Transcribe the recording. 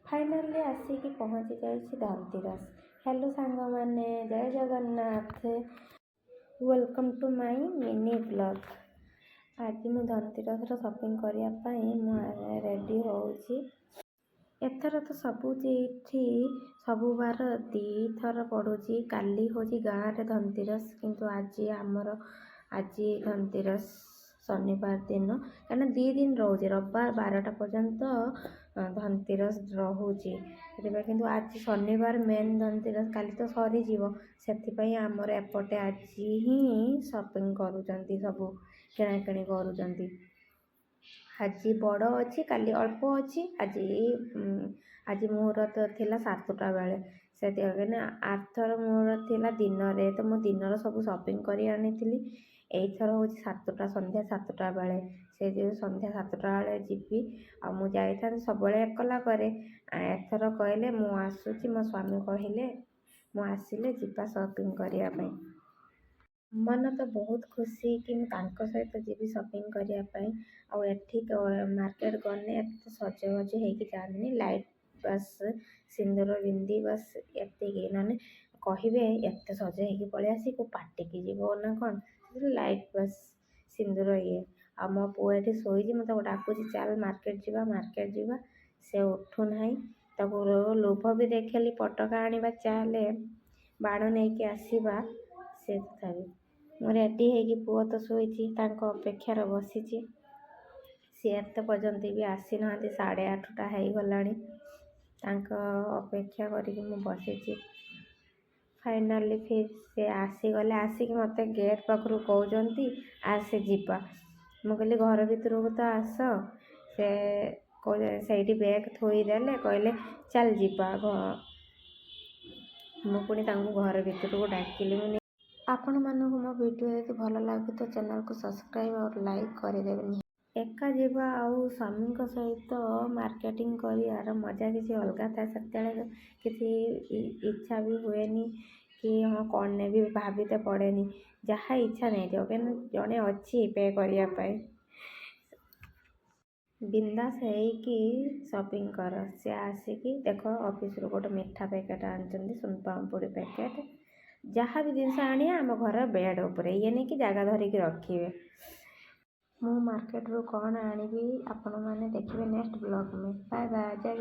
Finally आसिकी पहुँची जाइए Dhanteras. Hello सांग मैंने, जय Jagannath, welcome to my mini blog. आज मु धनतेरस शॉपिंग करने रेडी होउची। एथर तो सबुठी सबु बार दी थर पड़ुची। काली होची गाँव रे धनतेरस, किंतु आज धनतेरस शनिवार दिन कहना 2 दिन रोचे, रविवार 12टा पर्यंत धनतेरस रोचे। किंतु आज शनिवार मेन धनतेरस, काली तो सरी जीवो, से आमर एपटे आज ही शॉपिंग करूचंती, सबू किणाकिणी करूचंती। आज बड़ अच्छी काली अल्प अच्छी। आज मुहूर्त थिला 7टा बेले, से आरथर मुहूर्त थिला दिन रे, तो मु दिन सब शॉपिंग करी आनी। एथर हूँ 7टा, संध्या 7टा बेले, से जो संध्या 7टा बेले जीवी आ मु जाइथा सब एकला करे। एथर कहले मु आसुची, मो स्वामी कहले मु आसिले जीवा शॉपिंग करने। मन तो बहुत खुशी कि मुझे सहित जीवी शॉपिंग करने। मार्केट गने सजबाज हो जानी, लाइट बस सिंदूर बिंदी बस एति ना कहे एत सज हो पलि आसी को पार्टी की जीव ना कौन, लाइट बस सिंदूर ये। आ मो पुआ ये शोची, मतलब डाकुची चाल मार्केट जीवा, से उठू ना। तक लोभ भी देखली पटका आने चाले बाण नहीं कि आसवा, से तथापि मु रेडी हो पुआ तो शोची अपेक्षार बसी। सी एत पर्यंत भी आसी ना, 8:30टा हो गला अपेक्षा करके मु बसी। फाइनाली फिर से आसीगले, आसिक मत गेट पाखु कहते आसे जीवा। मु कहली घर भितर को तो आस, से बैग थोईदेले कहले चल जीवा। मु पुणी घर भितर को डाकिली। आपण मानक मो वीडियो यदि भल लगे तो चैनल को सब्सक्राइब और लाइक करदेवे। एका जीवा आउ स्वामी सहित मार्केटिंग कर मजा किसी अलग था। से किसी इच्छा भी हुएनी कि हाँ कौन ने भी भाविते पड़ेनी, जहाँ इच्छा नहीं जाओ क्या जड़े अच्छी पे करने बिंदास है शॉपिंग कर। से आसिकी देख ऑफिस रू गोटे मिठा पैकेट आनी, सुनपापुड़ी पैकेट, जहाँ भी जिनस आने आम घर बेड उपरे, ये नहीं कि जगह धरिकी रखिए। मु मार्केट रू कौन आनी आपण मैंने देखिए नेक्स्ट ब्लॉग में। बाय बाय, जय।